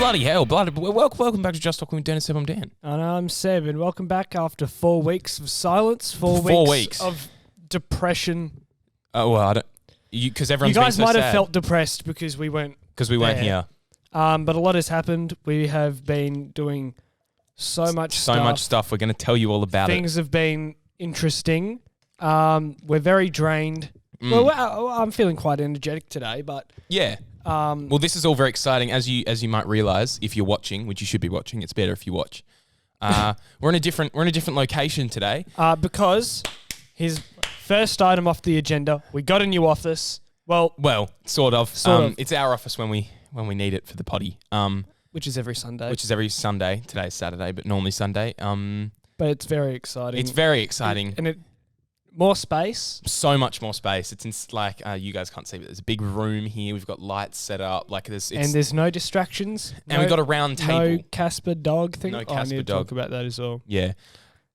Bloody hell. Welcome back to Just Talking with Dan and Seb. I'm Dan. And I'm Seb, and welcome back after 4 weeks of silence, 4 weeks of depression. Oh, well, I don't... Because everyone's You guys been so might have sad. felt depressed because we weren't here. But a lot has happened. We have been doing so much stuff. We're going to tell you all about it. Things have been interesting. We're very drained. Well, I'm feeling quite energetic today, but... Yeah. Well, this is all very exciting, as you might realise if you're watching, which you should be watching. It's better if you watch. We're in a different location today. Because his first item off the agenda, we got a new office. Well, sort of. It's our office when we need it for the potty. Which is every Sunday. Today's Saturday, but normally Sunday. But it's very exciting. It's very exciting. More space. So much more space. It's you guys can't see, but there's a big room here. We've got lights set up. There's no distractions. And we've got a round table. No Casper dog thing. No I Casper need to dog. talk about that as well. Yeah.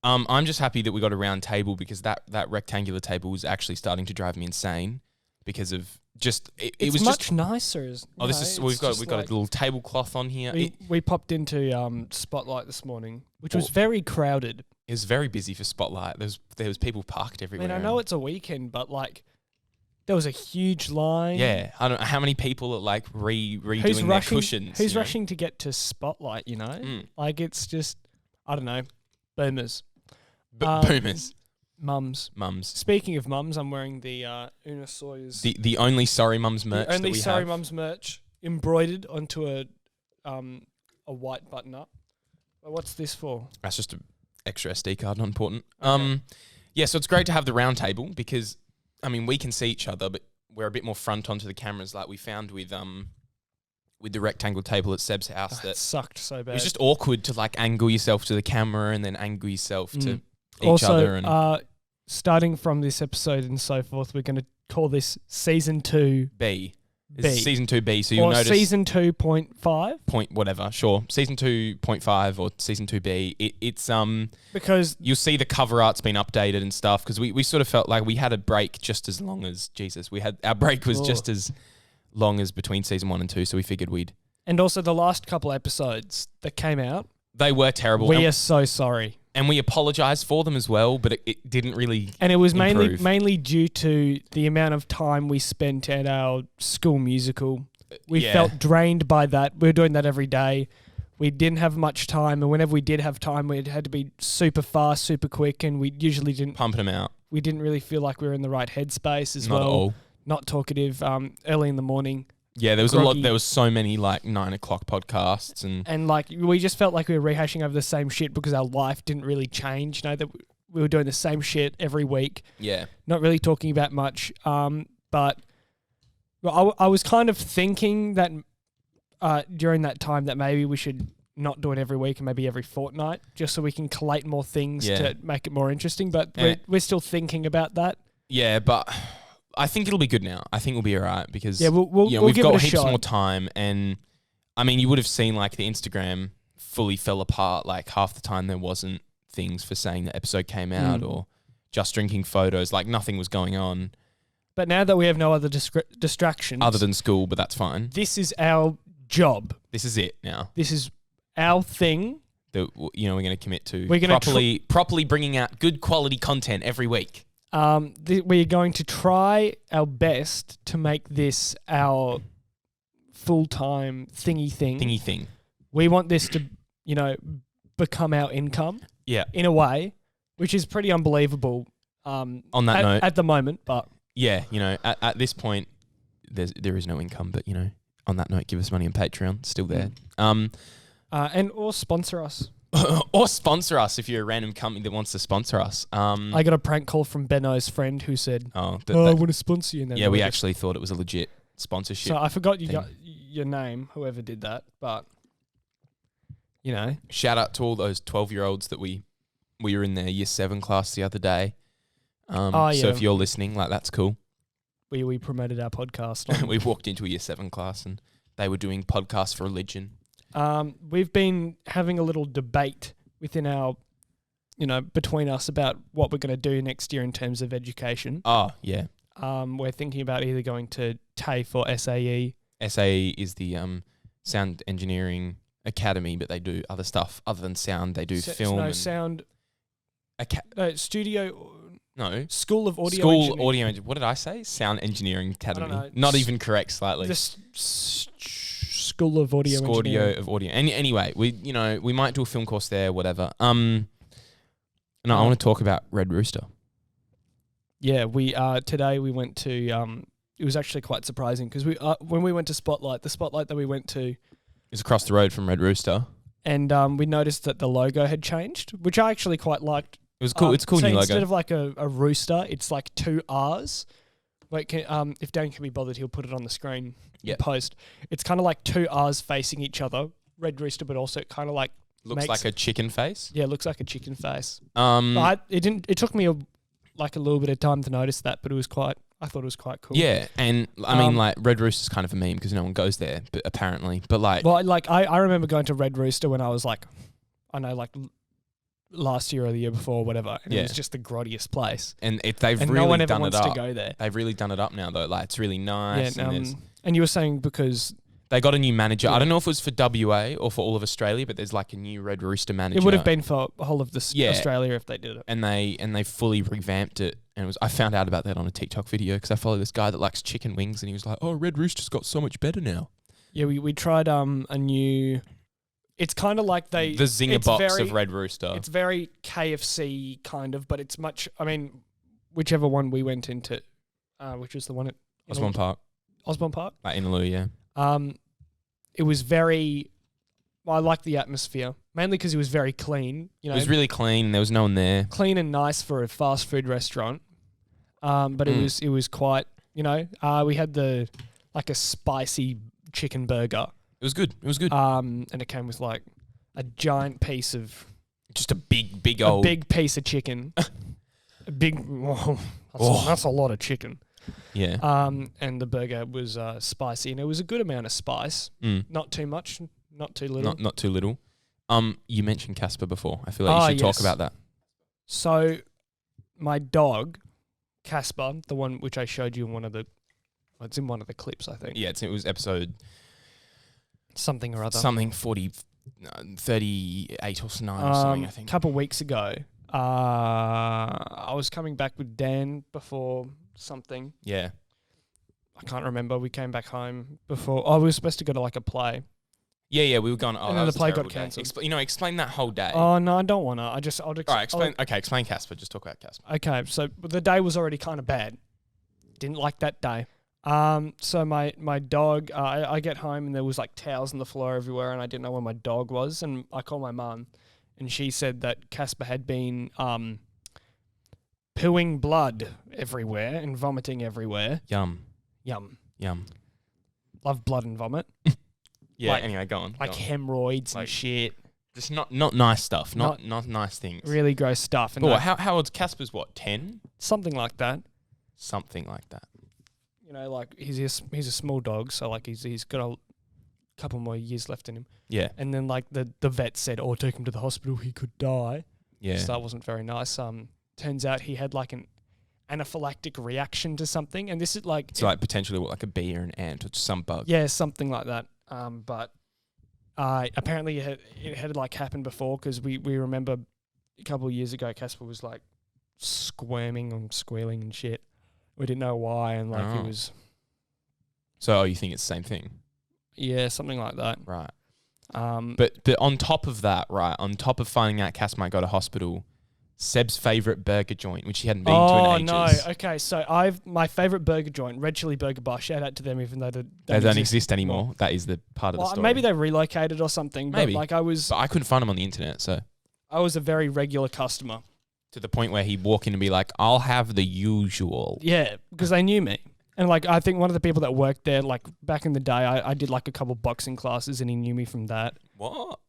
I'm just happy that we got a round table because that rectangular table was actually starting to drive me insane because of just it was much just nicer. We've got a little tablecloth on here. We popped into Spotlight this morning, which was very crowded. It was very busy for Spotlight. There was people parked everywhere. I mean, I know it's a weekend, but there was a huge line. Yeah, I don't know how many people are redoing their cushions. Who's rushing to get to Spotlight? It's just I don't know, boomers. Boomers. Mums. Speaking of mums, I'm wearing the Una Sawyer's the only sorry mums merch. The only sorry mums merch embroidered onto a white button up. What's this for? That's just a extra SD card, not important. Okay. So it's great to have the round table because, I mean, we can see each other, but we're a bit more front onto the cameras like we found with the rectangle table at Seb's house. That sucked so bad. It was just awkward to angle yourself to the camera and then angle yourself to each other. And starting from this episode and so forth, we're going to call this Season 2B. Season 2B, so you'll notice... Season 2.5? Whatever, sure. Season 2.5 or Season 2B. It's... Because... You'll see the cover art's been updated and stuff, because we sort of felt like we had a break just as long as... Jesus, our break was just as long as between Season 1 and 2, so we figured we'd... And also the last couple episodes that came out... They were terrible. We are so sorry. And we apologise for them as well, but it didn't really And it was improve. mainly due to the amount of time we spent at our school musical. We felt drained by that. We were doing that every day. We didn't have much time, and whenever we did have time, we had to be super fast, super quick, and we usually didn't... Pumping them out. We didn't really feel like we were in the right headspace as well. Not at all. Not talkative. Early in the morning. Yeah, there was groggy. There was so many 9 o'clock podcasts and we just felt like we were rehashing over the same shit because our life didn't really change. That we were doing the same shit every week. Yeah, not really talking about much. But I was kind of thinking that during that time that maybe we should not do it every week and maybe every fortnight, just so we can collate more things to make it more interesting. But we're still thinking about that. Yeah, but. I think it'll be good now. I think we'll be all right because we've got heaps more time. And, I mean, you would have seen, the Instagram fully fell apart. Half the time there wasn't things for saying the episode came out or just drinking photos. Nothing was going on. But now that we have no other distractions... Other than school, but that's fine. This is our job. This is it now. This is our thing. That, we're going to commit to properly bringing out good quality content every week. We're going to try our best to make this our full-time thingy thing. We want this to, become our income. Yeah. In a way, which is pretty unbelievable. On that note. At the moment, but... Yeah, at this point, there is no income, but, on that note, give us money on Patreon. Still there. Or sponsor us. Or sponsor us if you're a random company that wants to sponsor us. I got a prank call from Benno's friend who said, I want to sponsor you. And then we actually thought it was a legit sponsorship. So I forgot your name, whoever did that, but, Shout out to all those 12-year-olds that we were in their Year 7 class the other day. So if you're listening, that's cool. We promoted our podcast. We walked into a Year 7 class and they were doing podcasts for religion. We've been having a little debate within our, between us about what we're going to do next year in terms of education. Oh, yeah. We're thinking about either going to TAFE or SAE. SAE is the sound engineering academy, but they do other stuff other than sound. They do film. No, and sound. Studio. No. School of Audio School Engineering. Audio. What did I say? Sound Engineering Academy. know. Not even correct slightly. The School of Audio Engineering. Of audio. Anyway, we might do a film course there, whatever. No, I want to talk about Red Rooster. Yeah, today we went to it was actually quite surprising because when we went to Spotlight, the Spotlight that we went to is across the road from Red Rooster. And we noticed that the logo had changed, which I actually quite liked. It was cool. It's a cool new logo. Instead of like a rooster, it's like 2 R's. Like, if Dan can be bothered, he'll put it on the screen in post. It's kind of like 2 R's facing each other, Red Rooster, but also it kind of like looks like a chicken face. Yeah, it looks like a chicken face. But it took me a little bit of time to notice that, but I thought it was quite cool. Yeah, and I mean, like, Red Rooster's kind of a meme because no one goes there, but apparently. But like, well, like I remember going to Red Rooster when I was like, I know, like last year or the year before, or whatever. And it was just the grottiest place. And they've and really no one ever done wants it up. to go there. They've really done it up now, though. Like, it's really nice. Yeah, and you were saying because they got a new manager. Yeah. I don't know if it was for WA or for all of Australia, but there's like a new Red Rooster manager. It would have been for the whole of Australia if they did it. And they fully revamped it. And I found out about that on a TikTok video because I follow this guy that likes chicken wings, and he was like, "Oh, Red Rooster's got so much better now." Yeah, we tried a new. It's kind of like the Zinger box of Red Rooster. It's very KFC kind of, but it's much. I mean, whichever one we went into, which was the one at Osborne Park. Osborne Park, like Innaloo, yeah. It was very. Well, I liked the atmosphere mainly because it was very clean. You know, it was really clean. There was no one there. Clean and nice for a fast food restaurant. But it was quite. You know, we had a spicy chicken burger. It was good. It was good. And it came with like a giant piece of just a big piece of chicken. A big. That's a lot of chicken. Yeah. And the burger was spicy, and it was a good amount of spice. Not too much, not too little. Not too little. You mentioned Casper before. I feel like you should talk about that. So, my dog, Casper, the one which I showed you in it's in one of the clips, I think. Yeah, it was episode something or other. Something 38 or 9 or something, I think. A couple of weeks ago, I was coming back with Dan before something. Yeah. I can't remember. We came back home before. Oh, we were supposed to go to like a play. Yeah, we were going. Oh, and then the play got cancelled. Explain that whole day. Oh no, I don't want to. All right, explain. Explain Casper. Just talk about Casper. Okay, so the day was already kind of bad. Didn't like that day. So my dog. I get home and there was like towels on the floor everywhere, and I didn't know where my dog was. And I called my mum, and she said that Casper had been pooing blood everywhere and vomiting everywhere. Yum. Love blood and vomit. Yeah, anyway, go on. Like hemorrhoids and shit. Just not nice stuff. Not nice things. Really gross stuff. And how old's Casper's? What, 10? Something like that. Something like that. You know, like he's a small dog, so like he's got a couple more years left in him. Yeah. And then like the vet said, "Oh, take him to the hospital. He could die." Yeah. So that wasn't very nice. Turns out he had like an anaphylactic reaction to something, and this is like potentially like a bee or an ant or some bug. Yeah, something like that. But apparently it had like happened before because we remember a couple of years ago Casper was like squirming and squealing and shit. We didn't know why, and like it was. So you think it's the same thing? Yeah, something like that. Right. But on top of that, right, on top of finding out Cass might go to hospital, Seb's favourite burger joint, which he hadn't been to in ages. Oh, no. Okay, so my favourite burger joint, Red Chili Burger Bar, shout out to them even though they don't exist anymore. That is the part of the story. Maybe they relocated or something. Maybe. But But I couldn't find them on the internet, so. I was a very regular customer. To the point where he'd walk in and be like, "I'll have the usual." Yeah, because they knew me. And like I think one of the people that worked there, like back in the day, I did like a couple boxing classes and he knew me from that. What?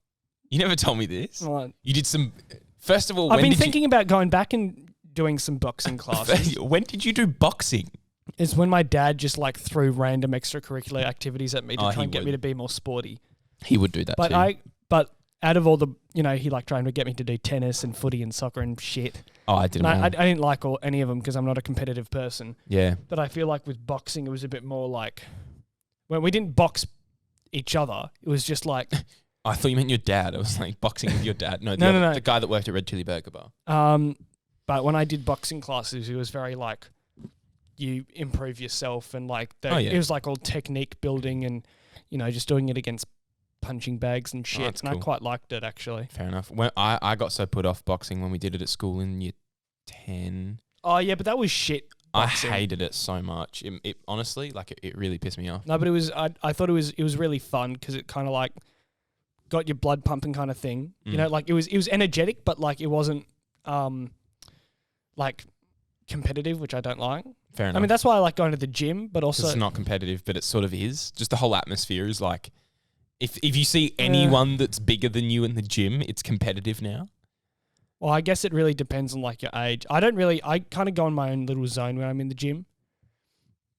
You never told me this. Like, you did some... First of all, I've been thinking about going back and doing some boxing classes. When did you do boxing? It's when my dad just like threw random extracurricular activities at me to try and get me to be more sporty. He would do that too. But out of all the, he like trying to get me to do tennis and footy and soccer and shit. Oh, I didn't. I didn't like any of them because I'm not a competitive person. Yeah. But I feel like with boxing, it was a bit more like, when we didn't box each other. It was just like, I thought you meant your dad. I was like boxing with your dad. No, No. the guy that worked at Red Chili Burger Bar. But when I did boxing classes, it was very like you improve yourself and like it was like all technique building and just doing it against punching bags and shit. That's and cool. I quite liked it actually. Fair enough. When I got so put off boxing when we did it at school in year 10. Oh yeah, but that was shit. Boxing. I hated it so much. It honestly, like it really pissed me off. No, but it was. I thought it was really fun because it kind of like got your blood pumping kind of thing. Like it was energetic, but like it wasn't like competitive, which I don't like. Fair enough. I mean, that's why I like going to the gym, but also it's not competitive, but it sort of is. Just the whole atmosphere is like, if you see anyone that's bigger than you in the gym, it's competitive now. Well, I guess it really depends on like your age. I kind of go in my own little zone when I'm in the gym.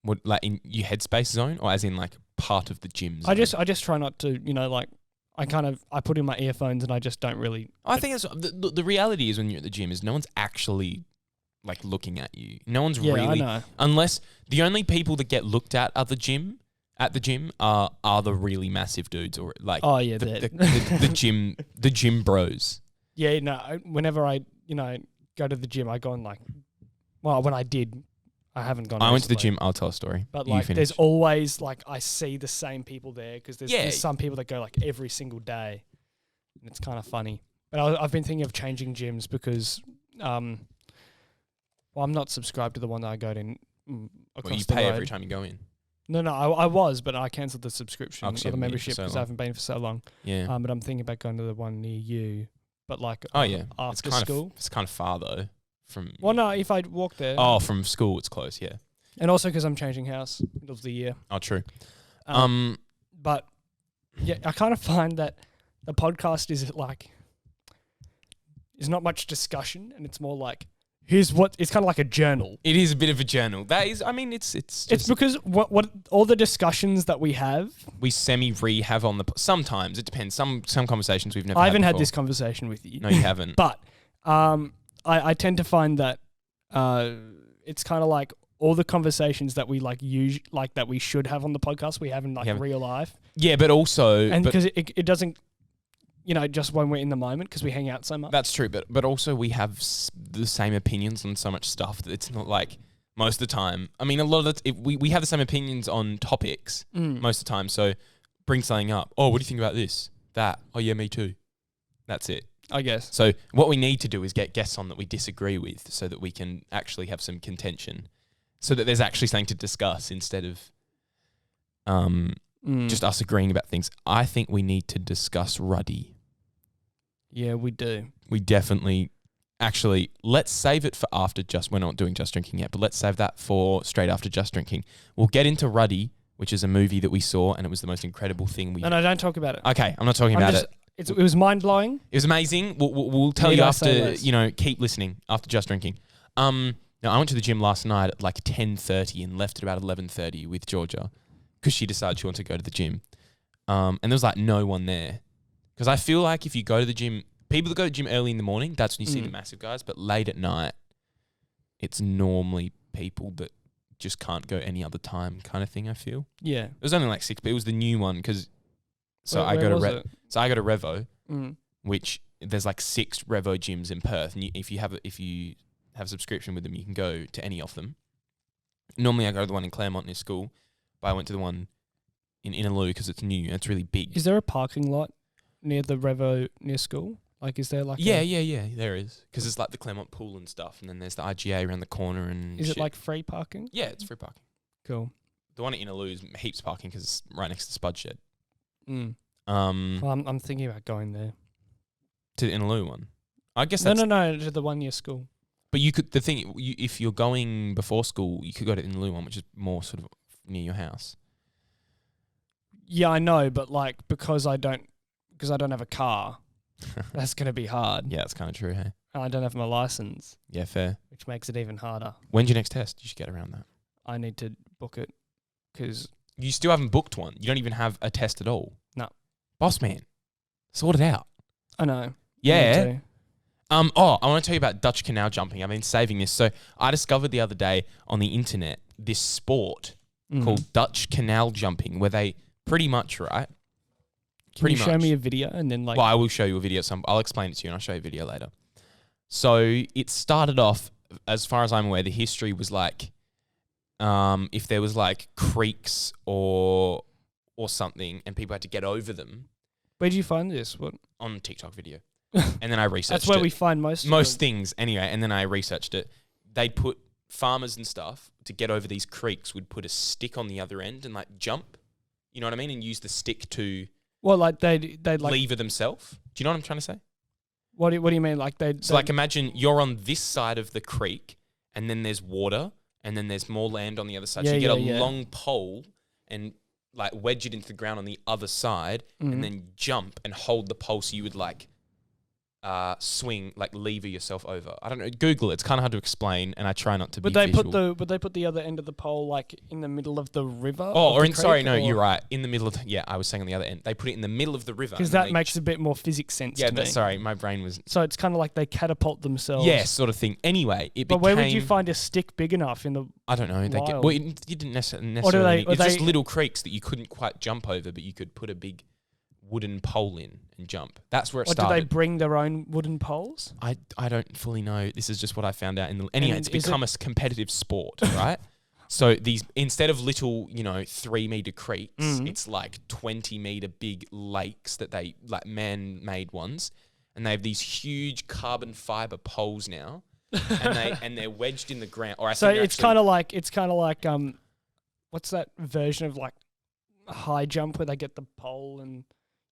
What, like in your headspace zone, or as in like part of the gym zone? I just try not to, like I put in my earphones and I just don't really. I think it's the reality is when you're at the gym is no one's actually like looking at you. No one's really, I know. Unless the only people that get looked at the gym are the really massive dudes or like the gym bros. Yeah, no. Whenever I go to the gym, I go on like, well, when I did, I haven't gone. I went to the gym. I'll tell a story. But like, there's always like I see the same people there because there's some people that go like every single day, and it's kind of funny. But I've been thinking of changing gyms because, well, I'm not subscribed to the one that I go to across well, you the pay road. every time you go in. No, I was, but I cancelled the subscription or the membership because I I haven't been for so long. Yeah. But I'm thinking about going to the one near you. But like, after school. It's kind of far though. From Well, no, if I walk there. Oh, from school, it's close. Yeah. And also because I'm changing house middle of the year. Oh, true. But yeah, I kind of find that the podcast is not much discussion, and it's more like it's kind of like a journal. It is a bit of a journal. That is, I mean, it's because what all the discussions that we have, we have on the sometimes it depends. Some conversations we've never. I haven't had had this conversation with you. No, you haven't. But I tend to find that it's kind of like all the conversations that we that we should have on the podcast we have in real life. Yeah, but also because it doesn't. Just when we're in the moment because we hang out so much. That's true, but also we have the same opinions on so much stuff that it's not like most of the time. I mean, a lot of we have the same opinions on topics most of the time. So bring something up. Oh, what do you think about this? That? Oh, yeah, me too. That's it. I guess. So what we need to do is get guests on that we disagree with so that we can actually have some contention so that there's actually something to discuss instead of just us agreeing about things. I think we need to discuss Ruddy. Yeah, we do. We definitely... Actually, let's save it for after we're not doing Just Drinking yet, but let's save that for straight after Just Drinking. We'll get into Ruddy, which is a movie that we saw, and it was the most incredible thing we... No, don't talk about it. Okay, I'm not talking about it. It was mind-blowing. It was amazing. We'll tell you after, keep listening after Just Drinking. Now, I went to the gym last night at like 10:30 and left at about 11:30 with Georgia because she decided she wanted to go to the gym. And there was like no one there. Because I feel like if you go to the gym, people that go to the gym early in the morning, that's when you see the massive guys. But late at night, it's normally people that just can't go any other time kind of thing, I feel. Yeah. It was only like 6, but it was the new one because... I go to Revo, which there's like 6 Revo gyms in Perth. And if you have a subscription with them, you can go to any of them. Normally I go to the one in Claremont near school, but I went to the one in Innaloo because it's new and it's really big. Is there a parking lot near the Revo near school? Like, is there like Yeah, there is. Because it's like the Claremont pool and stuff, and then there's the IGA around the corner and Is it like free parking? Yeah, it's free parking. Cool. The one at Innaloo is heaps parking because it's right next to the Spud Shed. Well, I'm thinking about going there. To the Innaloo one? I guess that's... No, to the one near school. But you could... if you're going before school, you could go to the Innaloo one, which is more sort of near your house. Yeah, I know, but like because I don't have a car, that's going to be hard. Yeah, that's kind of true, hey? And I don't have my license. Yeah, fair. Which makes it even harder. When's your next test? You should get around that. I need to book it because... You still haven't booked one. You don't even have a test at all. No. Boss man, sort it out. I know. Yeah. I want to tell you about Dutch canal jumping. I've been saving this. So I discovered the other day on the internet this sport called Dutch canal jumping, where they pretty much, right, Can you Pretty show much. me a video and then like? Well, I will show you a video. I'll explain it to you and I'll show you a video later. So it started off, as far as I'm aware, the history was like, if there was like creeks or something and people had to get over them. Where'd you find this? What? On TikTok video. And then I researched That's where it. we find most Things anyway. And then I researched it. They'd put farmers and stuff to get over these creeks would put a stick on the other end and like jump. You know what I mean? And use the stick to Well, like they'd like lever themselves. Do you know what I'm trying to say? What do you mean? Like they? So like imagine you're on this side of the creek and then there's water and then there's more land on the other side. So you get a long pole and like wedge it into the ground on the other side and then jump and hold the pole so you would like swing, like lever yourself over. I don't know. Google it. It's kind of hard to explain and I try not to be visual. Would they put the other end of the pole like in the middle of the river? You're right. In the middle of I was saying on the other end. They put it in the middle of the river. Because that makes a bit more physics sense to me. Sorry, my brain was... So it's kind of like they catapult themselves. Yeah, sort of thing. Anyway, But where would you find a stick big enough in the... I don't know. You didn't necessarily... It's just little creeks that you couldn't quite jump over, but you could put a big wooden pole in and jump. That's where it started. Do they bring their own wooden poles? I don't fully know. This is just what I found out. Anyway, it's become a competitive sport, right? So these, instead of little, 3-meter creeks, it's like 20-meter big lakes that they, like man-made ones. And they have these huge carbon fiber poles now. and they're wedged in the ground. So it's kind of like what's that version of like a high jump where they get the pole and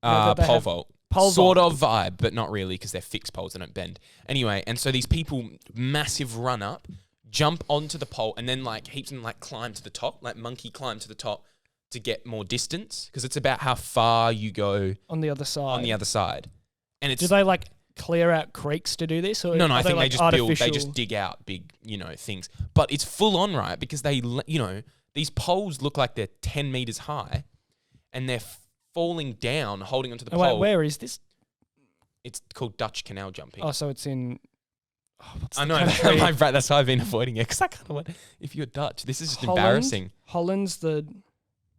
pole vault. Sort of vibe, but not really because they're fixed poles, they don't bend. Anyway, and so these people massive run up, jump onto the pole, and then like heaps of them like climb to the top, like monkey climb to the top to get more distance because it's about how far you go on the other side. And it's do they like clear out creeks to do this? Or no, I think like they just dig out big, things. But it's full on, right? Because they, these poles look like they're 10 meters high and they're falling down, holding onto the pole. Wait, where is this? It's called Dutch canal jumping. Oh, so it's in... I know, that's why I've been avoiding it because I kind of want, if you're Dutch, this is just embarrassing. Holland's the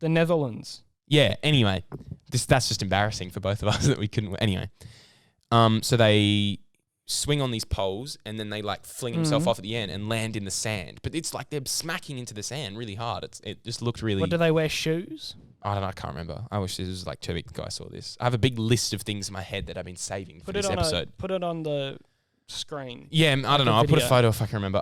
Netherlands. Yeah, anyway, that's just embarrassing for both of us that we couldn't... Anyway. So they swing on these poles and then they like fling themselves off at the end and land in the sand. But it's like they're smacking into the sand really hard. It just looked really... What, do they wear shoes? I don't know. I can't remember. I wish this was like 2 weeks ago I saw this. I have a big list of things in my head that I've been saving for this episode. Put it on the screen. Yeah, I don't know. I'll put a photo if I can remember.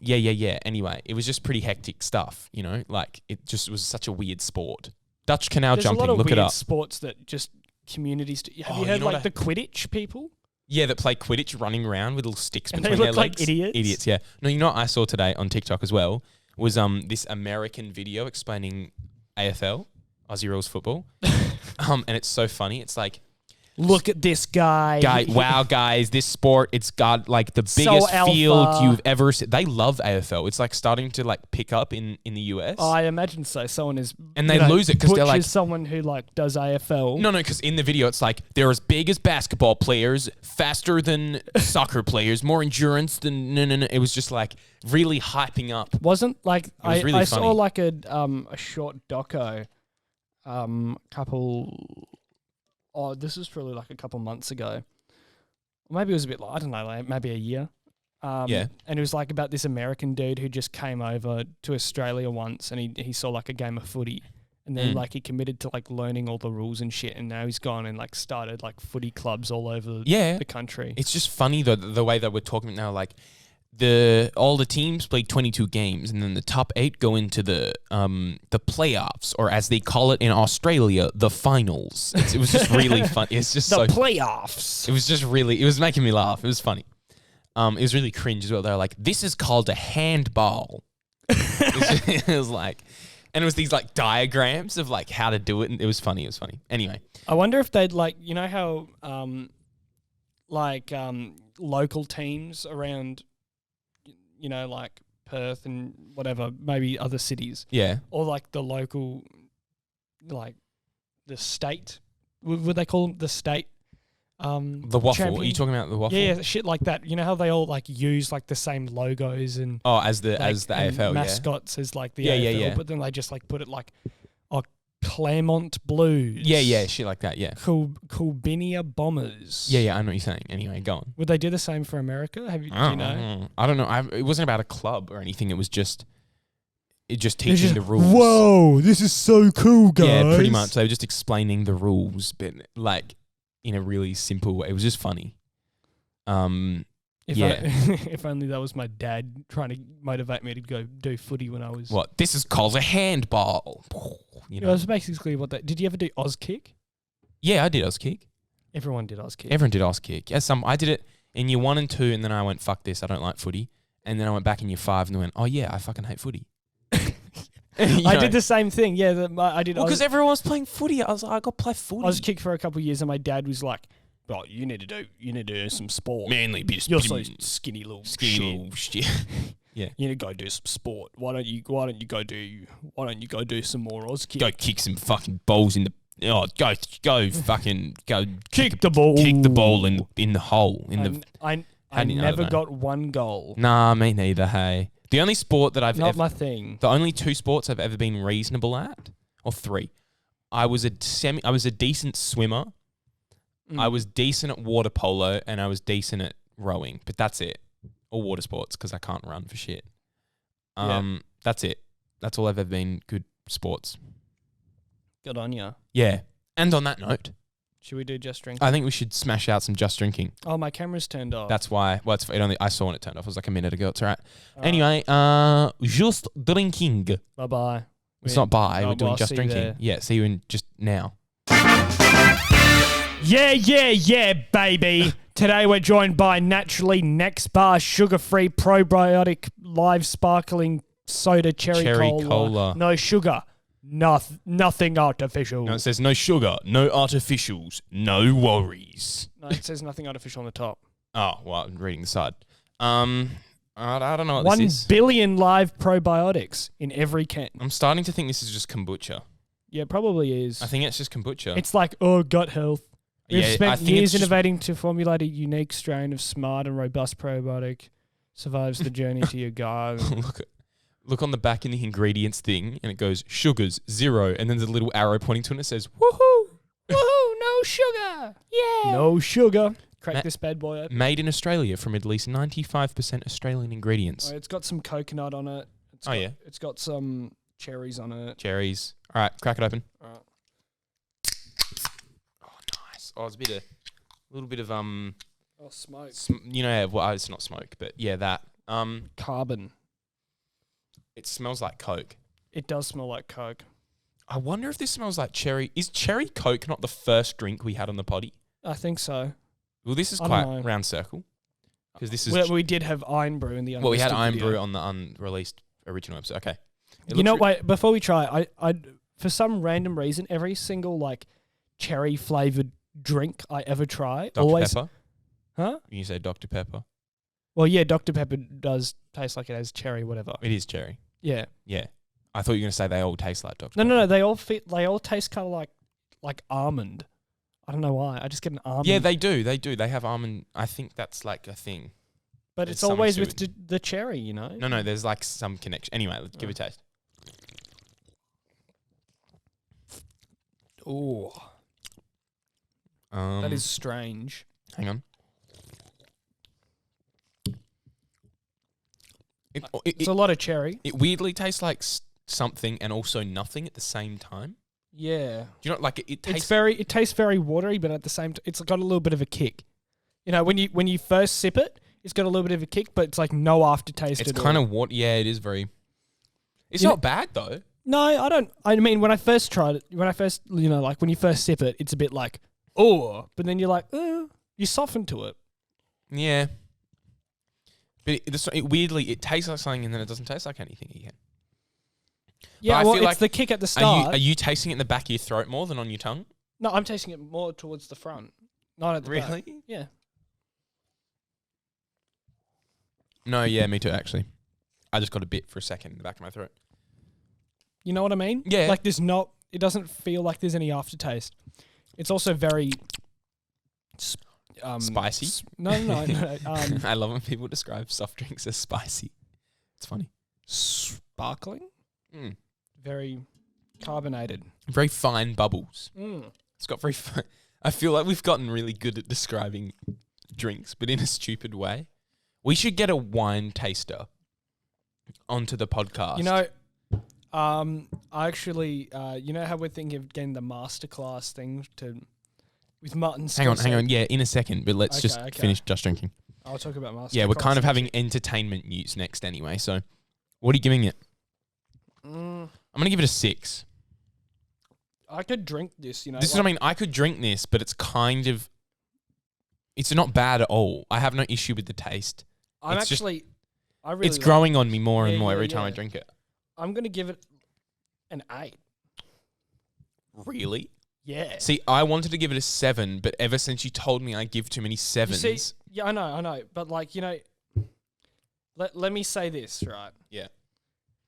Yeah. Anyway, it was just pretty hectic stuff, like it just was such a weird sport. Dutch canal jumping, look it up. Sports that just communities do. Have you heard like the Quidditch people? Yeah, that play Quidditch running around with little sticks and between they their look legs. like idiots. Idiots, yeah. No, what I saw today on TikTok as well was this American video explaining AFL, Aussie Rules Football. And it's so funny. It's like, look at this guy. Wow, guys, this sport, it's got like the biggest field you've ever seen. They love AFL. It's like starting to like pick up in the US. Oh, I imagine so. Someone is... And they lose it because they're like... someone who like does AFL. No, because in the video it's like, they're as big as basketball players, faster than soccer players, more endurance than... No. It was just like really hyping up. Wasn't like... It was really I funny. saw like a short doco couple... Oh, this was probably like a couple months ago. Maybe it was a bit like, I don't know, like maybe a year. Yeah. And it was like about this American dude who just came over to Australia once and he saw like a game of footy. And then like he committed to like learning all the rules and shit. And now he's gone and like started like footy clubs all over the country. It's just funny though, the way that we're talking now, like all the teams play 22 games and then the top 8 go into the playoffs, or as they call it in Australia, the finals. It was just really fun. It's just the playoffs. It was making me laugh. It was funny. It was really cringe as well. They were like, this is called a handball. It was like, and it was these like diagrams of like how to do it. And it was funny. Anyway. I wonder if they'd like, how local teams around, like Perth and whatever, maybe other cities. Yeah. Or like the local, like the state, would they call them the state? The waffle. champion? Are you talking about the waffle? Yeah, shit like that. You know how they all like use like the same logos and as the AFL mascots as like the AFL, yeah. but then they just like put it like Claremont Blues. Yeah, shit like that. Yeah, Culbinia Bombers. yeah. I know what you're saying. Anyway, go on. Would they do the same for America? Do you know? I don't know. It wasn't about a club or anything. It was just teaching the rules. Whoa, this is so cool, guys. Yeah, pretty much. They were just explaining the rules, but like in a really simple way. It was just funny. If only that was my dad trying to motivate me to go do footy when I was. What? This is called a handball. You know. That's basically what that. Did you ever do Auskick? Yeah, I did Auskick. Everyone did Auskick. Everyone did Auskick. Yeah, I did it in year 1 and 2, and then I went, fuck this, I don't like footy. And then I went back in year 5 and went, oh yeah, I fucking hate footy. I did the same thing. Yeah, I did. Because everyone was playing footy. I was like, I got to play footy. I was kicked for a couple of years, and my dad was like, "Oh, you need to do some sport. Manly bit. You're so skinny little shit." Yeah. You need to go do some sport. Why don't you go do some more Auskick? Go kick some fucking balls in the. Oh, go fucking go kick the ball. Kick the ball in the hole I never got one goal. Nah, me neither. Hey. The only sport that my thing. The only 2 sports I've ever been reasonable at, or 3. I was a decent swimmer. I was decent at water polo, and I was decent at rowing. But that's it. Or water sports, because I can't run for shit. That's it. That's all I've ever been good sports. Good on ya. Yeah. And on that note, should we do Just Drinking? I think we should smash out some Just Drinking. Oh, my camera's turned off. That's why. Well, I saw when it turned off. It was like a minute ago. It's all right. Anyway, Just Drinking. Bye-bye. It's not bye. We're doing Just Drinking. Yeah, see you in just now. Yeah, baby. Today we're joined by Naturally Next Bar sugar-free probiotic live sparkling soda cherry cola. No sugar. Nothing artificial. No, it says no sugar, no artificials, no worries. No, it says nothing artificial on the top. Oh, well, I'm reading the side. I don't know what 1 this is. 1 billion live probiotics in every can. I'm starting to think this is just kombucha. Yeah, it probably is. I think it's just kombucha. It's like, gut health. We've spent years innovating to formulate a unique strain of smart and robust probiotic. Survives the journey to your garden. Look on the back in the ingredients thing, and it goes sugars 0, and then there's a little arrow pointing to it, and it says woohoo, no sugar, yeah, no sugar. Crack this bad boy open. Made in Australia from at least 95% Australian ingredients. Oh, it's got some coconut on it. It's got some cherries on it. Cherries. All right, crack it open. All right. Oh, nice. Oh, it's a little bit of smoke. Well, it's not smoke, but yeah, that carbon. It smells like Coke. It does smell like Coke. I wonder if this smells like cherry. Is cherry Coke not the first drink we had on the potty? I think so. Well, this is quite round circle. Because this is... we did have Iron Brew in the Well, we had Iron Brew on the unreleased original episode. Okay. Wait, before we try, I for some random reason, every single, like, cherry-flavoured drink I ever try... Dr. Pepper? Huh? You say Dr. Pepper? Well, yeah, Dr. Pepper does taste like it has cherry, whatever. It is cherry. Yeah. Yeah. I thought you were going to say they all taste like Dr. No, they all taste kind of like almond. I don't know why. I just get an almond. Yeah, they do. They have almond. I think that's like a thing. But it's always with the cherry, you know? No, there's like some connection. Anyway, let's give it a taste. Oh. That is strange. Hang on. It's a lot of cherry. It weirdly tastes like something and also nothing at the same time. Yeah. Do you know, like it tastes... It tastes very watery, but at the same time, it's got a little bit of a kick. You know, when you first sip it, it's got a little bit of a kick, but it's like no aftertaste at all. It's kind of what... Yeah, it is very... It's not bad, though. No, I don't... I mean, when I first tried it, when you first sip it, it's a bit like, oh, but then you're like, oh, you soften to it. Yeah. But weirdly, it tastes like something and then it doesn't taste like anything again. Yeah, well, it's the kick at the start. Are you tasting it in the back of your throat more than on your tongue? No, I'm tasting it more towards the front, not at the back. Really? Yeah. No, yeah, me too, actually. I just got a bit for a second in the back of my throat. You know what I mean? Yeah. Like it doesn't feel like there's any aftertaste. It's also very... spicy? No. I love when people describe soft drinks as spicy. It's funny. Sparkling? Mm. Very Carbonated. Very fine bubbles. Mm. It's got very fine. I feel like we've gotten really good at describing drinks, but in a stupid way. We should get a wine taster onto the podcast. You know, I actually, you know how we're thinking of getting the masterclass thing with Martin Scorsese? Hang on. Yeah, in a second, but let's just finish just drinking. I'll talk about masterclass. Yeah, we're kind of having entertainment news next anyway. So, what are you giving it? I'm gonna give it a 6. I could drink this. You know, This is what I mean. I could drink this, but it's kind of. It's not bad at all. I have no issue with the taste. It's growing on me more and more every time I drink it. I'm gonna give it an 8. Really? Yeah. See, I wanted to give it a 7, but ever since you told me I give too many 7s. You see, yeah, I know. But like, you know, let me say this, right? Yeah.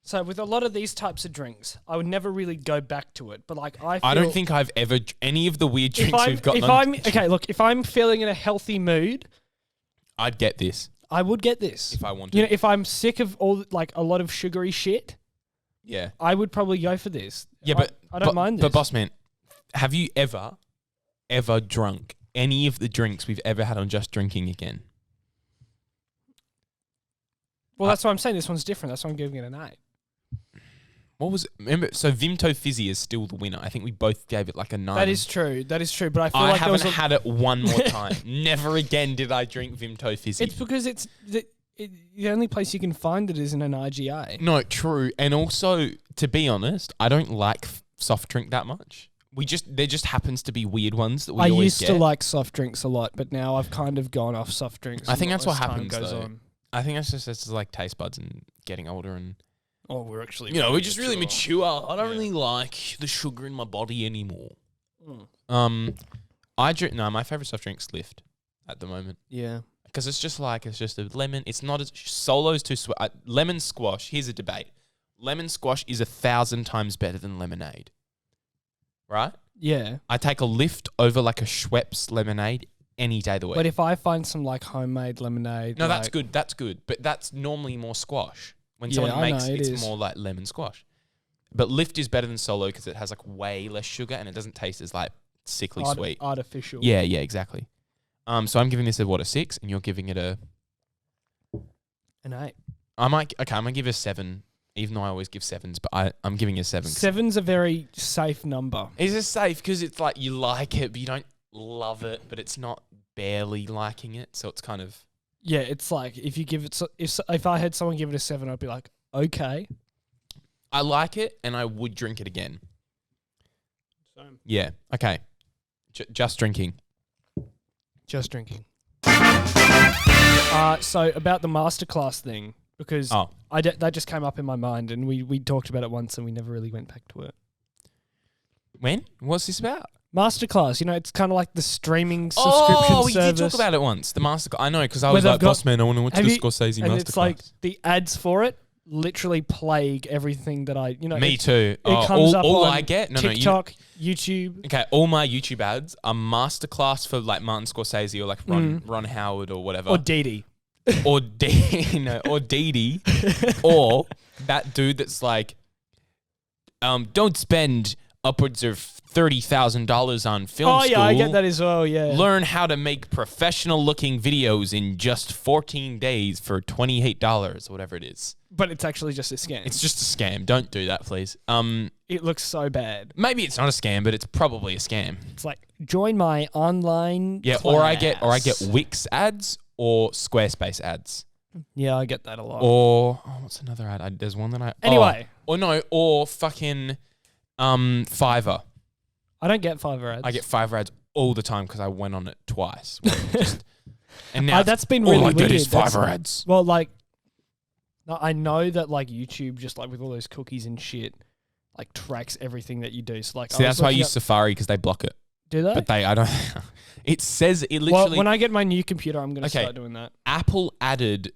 So with a lot of these types of drinks, I would never really go back to it. But like, I don't think I've ever any of the weird drinks we've gotten. If I'm feeling in a healthy mood, I'd get this. I would get this if I wanted. You know, if I'm sick of a lot of sugary shit, yeah, I would probably go for this. Yeah, but I don't mind this. But boss man, have you ever drunk any of the drinks we've ever had on Just Drinking Again? Well, that's what I'm saying. This one's different. That's why I'm giving it an 8. What was it? Remember? So Vimto Fizzy is still the winner. I think we both gave it like a 9. That is true. But I feel I like haven't had it one more time. Never again did I drink Vimto Fizzy. It's because it's the only place you can find it is in an IGA. No, true. And also, to be honest, I don't like soft drink that much. There just happens to be weird ones that we always used get. to like soft drinks a lot, but now I've kind of gone off soft drinks. I think that's what happens goes though. on. I think that's just like taste buds and getting older and. Oh, we're actually. We're just really mature. I don't really like the sugar in my body anymore. I drink. No, my favorite soft drink's Lift at the moment. Yeah. Because it's just a lemon. It's not as Solo's too sweet. Lemon squash. Here's a debate. Lemon squash is 1,000 times better than lemonade. Right? Yeah. I take a Lift over like a Schweppes lemonade any day of the week. But if I find some like homemade lemonade, no, that's good. That's good. But that's normally more squash. When someone makes it's more like lemon squash. But Lift is better than Solo because it has like way less sugar and it doesn't taste as like sickly sweet. Artificial. Yeah, exactly. So I'm giving this a 6 and you're giving it an 8. I'm gonna give it a 7, even though I always give 7s, but I'm giving it a 7. 7's a very safe number. It's a safe because it's like you like it, but you don't love it, but it's not barely liking it, so it's kind of. Yeah, it's like if you give it, if I had someone give it a 7, I'd be like, okay. I like it, and I would drink it again. Same. Yeah. Okay. Just drinking. Just drinking. So about the masterclass thing, because that just came up in my mind, and we talked about it once, and we never really went back to it. When? What's this about? Masterclass, it's kind of like the streaming subscription service. Oh, we did talk about it once. The Masterclass. I know, because I was like, boss man, I want to watch the Scorsese Masterclass. And it's like the ads for it literally plague everything that I, Me too. It comes up all on I get, TikTok, YouTube. Okay, all my YouTube ads are Masterclass for like Martin Scorsese or like Ron Howard or whatever. Or Didi. Or Didi. Or that dude that's like, don't spend upwards of $30,000 on film school. I get that as well, yeah. Learn how to make professional-looking videos in just 14 days for $28 or whatever it is. But it's actually just a scam. It's just a scam. Don't do that, please. It looks so bad. Maybe it's not a scam, but it's probably a scam. It's like, join my online class. Or I get Wix ads or Squarespace ads. Yeah, I get that a lot. Or what's another ad? There's one that I anyway. Or fucking Fiverr. I don't get Fiverr ads. I get Fiverr ads all the time because I went on it twice. And now that's been really weird. All I get is Fiverr ads. Well, like, I know that like YouTube, just like with all those cookies and shit, like tracks everything that you do. So like, see, that's why I use Safari because they block it. Do they? But I don't. It says it literally. Well, when I get my new computer, I'm going to start doing that. Apple added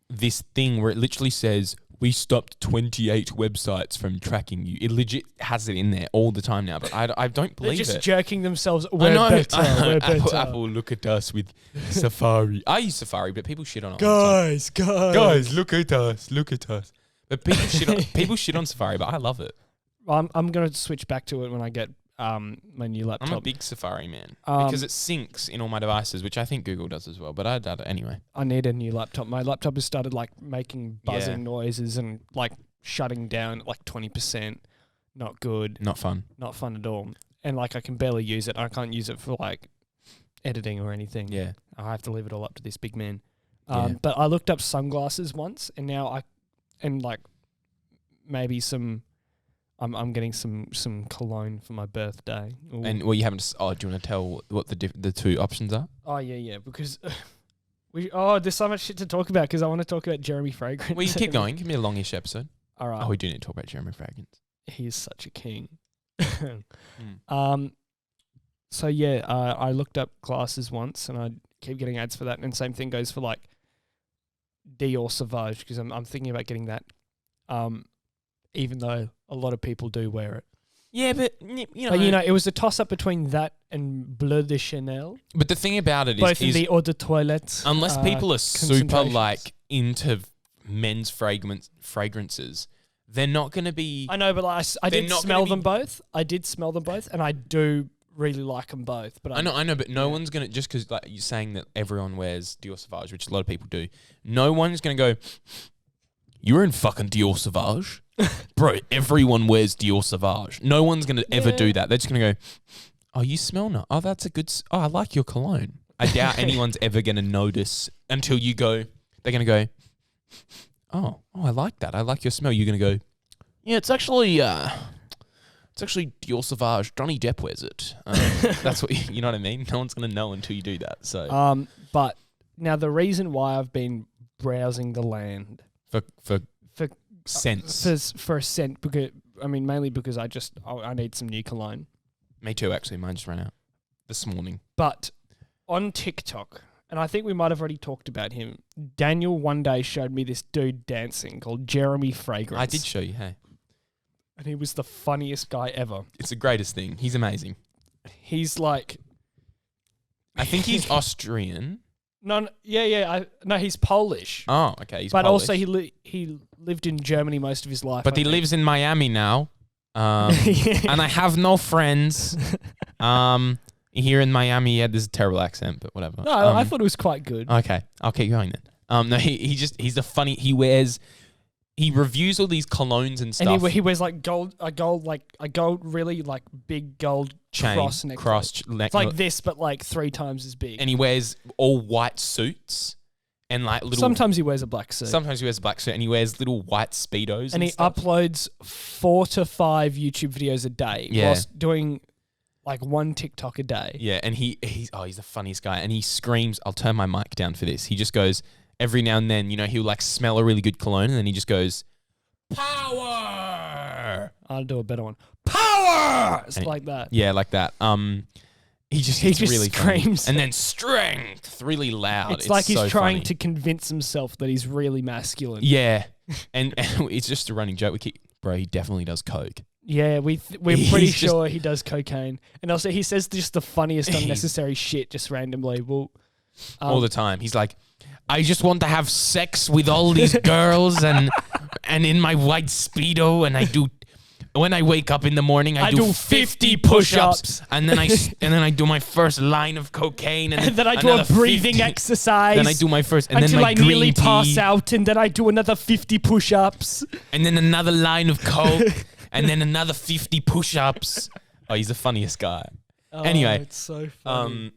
this thing where it literally says, we stopped 28 websites from tracking you. It legit has it in there all the time now, but I don't believe it. They're just jerking themselves. We're better. Apple, look at us with Safari. I use Safari, but people shit on it. Guys, look at us. But people shit on Safari, but I love it. I'm gonna switch back to it when I get my new laptop. I'm a big Safari man because it syncs in all my devices, which I think Google does as well. But I doubt it anyway. I need a new laptop. My laptop has started like making buzzing noises and like shutting down at like 20%. Not good. Not fun. Not fun at all. And like I can barely use it. I can't use it for like editing or anything. Yeah. I have to leave it all up to this big man. Yeah. But I looked up sunglasses once, and now maybe some. I'm getting some cologne for my birthday. Ooh. And well, you haven't. Oh, do you want to tell what the two options are? Oh yeah, because there's so much shit to talk about because I want to talk about Jeremy Fragrance. Well, you keep going. Give me a longish episode. All right. Oh, we do need to talk about Jeremy Fragrance. He is such a king. So yeah, I looked up glasses once, and I keep getting ads for that. And same thing goes for like Dior Sauvage because I'm thinking about getting that. Even though a lot of people do wear it. Yeah, but you know. But it was a toss up between that and Bleu de Chanel. But the thing about it both is the eau de toilette. Unless people are super like into men's fragrances, they're not going to be. I know, but I did smell them both. I did smell them both, and I do really like them both. But I know, but no one's gonna just because like you're saying that everyone wears Dior Sauvage, which a lot of people do. No one's gonna go. You're in fucking Dior Sauvage, bro. Everyone wears Dior Sauvage. No one's gonna ever do that. They're just gonna go. Oh, you smell nice. Oh, that's a good. Oh, I like your cologne. I doubt anyone's ever gonna notice until you go. They're gonna go. Oh, I like that. I like your smell. You're gonna go. Yeah, it's actually Dior Sauvage. Johnny Depp wears it. That's what you know what I mean. No one's gonna know until you do that. So. But now the reason why I've been browsing the land for scents for a scent because mainly because I need some new cologne. Me too. Actually, mine just ran out this morning. But on TikTok. And I think we might have already talked about him. Daniel one day showed me this dude dancing called Jeremy Fragrance. I did show you, hey. And he was the funniest guy ever. It's the greatest thing. He's amazing. He's like... I think he's Austrian. No, he's Polish. Oh, okay, he's Polish. But also he lived in Germany most of his life. But he lives in Miami now. And I have no friends. Here in Miami, he had this terrible accent, but whatever. No, I thought it was quite good. Okay, I'll keep going then. No, he's a funny. He reviews all these colognes and stuff. And he wears like a gold really like big gold chain cross necklace. It's like this, but like 3 times as big. And he wears all white suits and like little. Sometimes he wears a black suit. Sometimes he wears a black suit, and he wears little white speedos. And he stuff. uploads 4 to 5 YouTube videos a day. Yeah. Whilst doing like 1 TikTok a day. Yeah, and he's the funniest guy. And he screams, I'll turn my mic down for this. He just goes, every now and then, he'll like smell a really good cologne and then he just goes, power! I'll do a better one. Power! It's like that. Yeah, like that. He just really screams. Funny. And then strength, really loud. It's like he's so trying funny. to convince himself that he's really masculine. Yeah. and it's just a running joke. Bro, he definitely does coke. Yeah, we're pretty sure he does cocaine. And also he says just the funniest unnecessary shit just randomly. Well, all the time. He's like, I just want to have sex with all these girls and in my white Speedo, and when I wake up in the morning, I do 50 push-ups, and then I do my first line of cocaine, and then I do a breathing exercise. Then I do my first, and until then my I nearly green pass tea, out, and then I do another 50 push-ups, and then another line of coke, and then another 50 push-ups. Oh, he's the funniest guy. Anyway, it's so funny.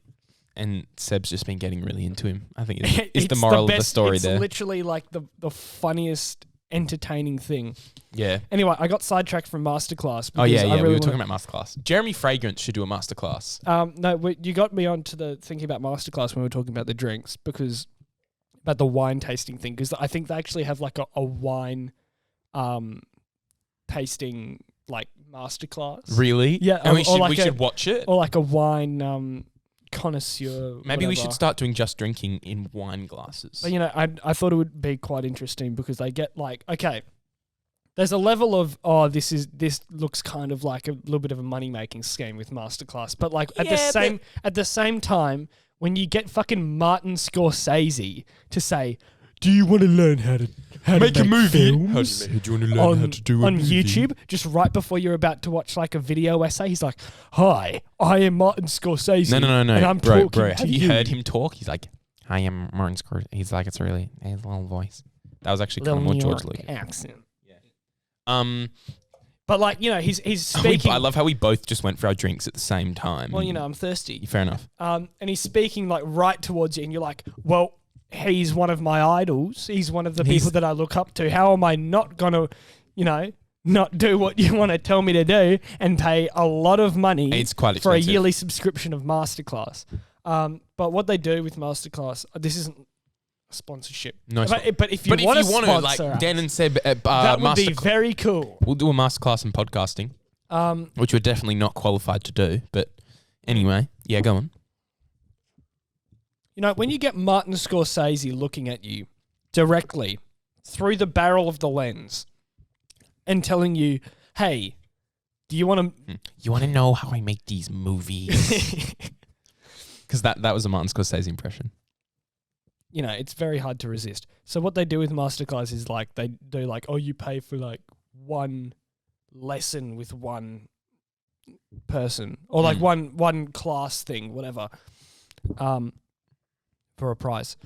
And Seb's just been getting really into him. I think it's the moral of the story there. It's literally like the funniest, entertaining thing. Yeah. Anyway, I got sidetracked from Masterclass. Oh, yeah, we were talking about Masterclass. Jeremy Fragrance should do a Masterclass. No, you got me onto the thinking about Masterclass when we were talking about the drinks, about the wine tasting thing, because I think they actually have like a wine tasting like Masterclass. Really? Yeah. And we should watch it? Or like a wine... connoisseur. Maybe we should start doing just drinking in wine glasses. But I thought it would be quite interesting because they get like, okay, there's a level of this looks kind of like a little bit of a money making scheme with Masterclass, but like at the same time, when you get fucking Martin Scorsese to say, do you want to learn how to Make a movie. films Do you want to learn how to do a on movie? YouTube? Just right before you're about to watch like a video essay, he's like, "Hi, I am Martin Scorsese. No. and I'm talking Bro, to have you heard him talk? He's like, I am Martin Scorsese. He's like, it's really his little voice. That was actually kind of more New George York Lucas. accent." Um, But like, you know, he's speaking. I love how we both just went for our drinks at the same time. Well, you know, I'm thirsty. Fair enough. And he's speaking like right towards you, and you're like, well, he's one of my idols. He's one of the people that I look up to. How am I not gonna, you know, not do what you want to tell me to do and pay a lot of money It's quite for a expensive. yearly subscription of Masterclass? But what they do with Masterclass, this isn't a sponsorship. No, but if you want to sponsor like us, Dan and Seb, that would be very cool. We'll do a masterclass in podcasting, which we're definitely not qualified to do. But anyway, yeah, go on. You know, when you get Martin Scorsese looking at you directly through the barrel of the lens and telling you, hey, do you want to... You want to know how I make these movies? Because that was a Martin Scorsese impression. You know, it's very hard to resist. So what they do with Masterclass is like, they do like, oh, you pay for like one lesson with one person or like one class thing, whatever. For a price.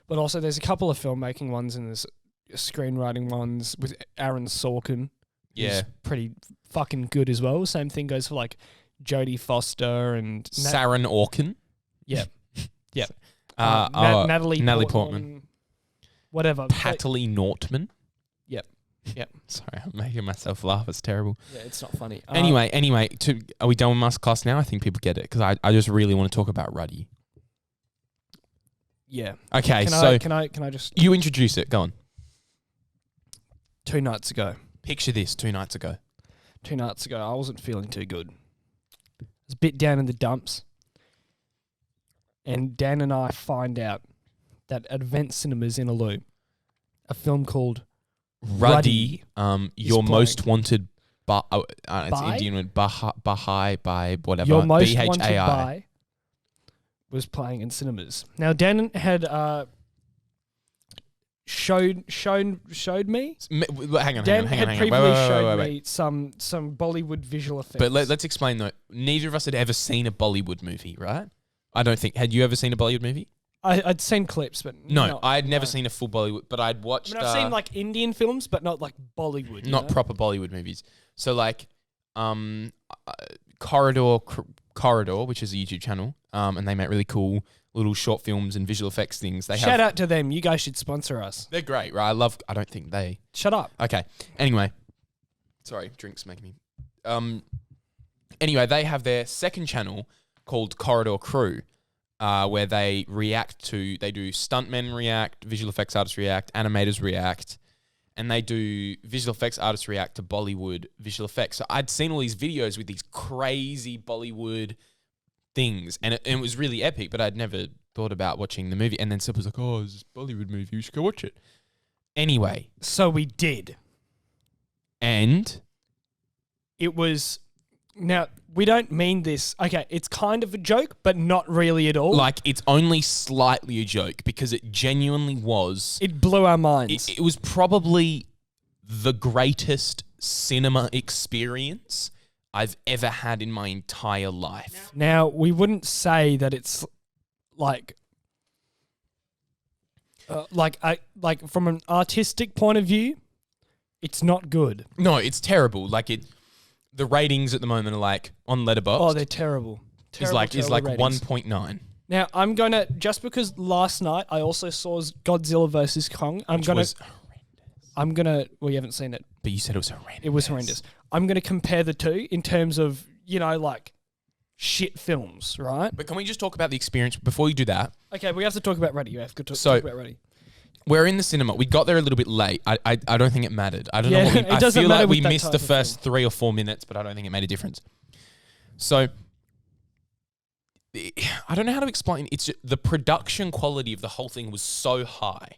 But also there's a couple of filmmaking ones and there's screenwriting ones with Aaron Sorkin. Yeah. Who's pretty fucking good as well. Same thing goes for like Jodie Foster and... Sharon Orkin. Yep. Yep. Natalie Natalie Portman. Whatever. Natalie Nortman. Yep. Sorry, I'm making myself laugh. It's terrible. Yeah, it's not funny. Anyway, are we done with masterclass now? I think people get it because I just really want to talk about Ruddy. Yeah. Okay, Can I just... You introduce it. Go on. 2 nights ago. Picture this 2 nights ago. 2 nights ago, I wasn't feeling too good. I was a bit down in the dumps. And Dan and I find out that at Event Cinemas in Aloo, a film called Ruddy, your playing. most wanted... it's Bhai? Indian word. Bahai, by whatever. Your Most BHAI. Wanted By was playing in cinemas. Now, Dan had showed me. Hang on. Dan had previously showed Wait. me some Bollywood visual effects. But let's explain though. Neither of us had ever seen a Bollywood movie, right? I don't think. Had you ever seen a Bollywood movie? I'd seen clips, but No, I had never seen a full Bollywood, but I'd watched... I've seen like Indian films, but not like Bollywood. not proper Bollywood movies. So like Corridor, which is a YouTube channel, and they make really cool little short films and visual effects things. Shout out to them. You guys should sponsor us. They're great, right? I don't think they... Shut up. Okay. Anyway. Sorry, drinks make me... Anyway, they have their second channel called Corridor Crew, where they do stuntmen react, visual effects artists react, animators react, and they do visual effects artists react to Bollywood visual effects. So I'd seen all these videos with these crazy Bollywood things, and it was really epic, but I'd never thought about watching the movie. And then Seb was like, oh, it's a Bollywood movie, you should go watch it. Anyway. So we did. And? It was... Now, we don't mean this... Okay, it's kind of a joke, but not really at all. Like, it's only slightly a joke because it genuinely was... It blew our minds. It was probably the greatest cinema experience I've ever had in my entire life. Now, we wouldn't say that it's like from an artistic point of view, it's not good. No, it's terrible. Like the ratings at the moment are like on Letterboxd. Oh, they're terrible. Is like ratings. 1.9. Now, I'm going to, just because last night I also saw Godzilla vs. Kong, well, you haven't seen it. But you said it was horrendous. It was horrendous. I'm going to compare the two in terms of, like shit films, right? But can we just talk about the experience before you do that? Okay, we have to talk about Ruddy. You have to talk about Ruddy. We're in the cinema. We got there a little bit late. I don't think it mattered. I don't know. It doesn't I feel matter like we with that missed type the of first film. 3 or 4 minutes, but I don't think it made a difference. So I don't know how to explain. It's just, the production quality of the whole thing was so high.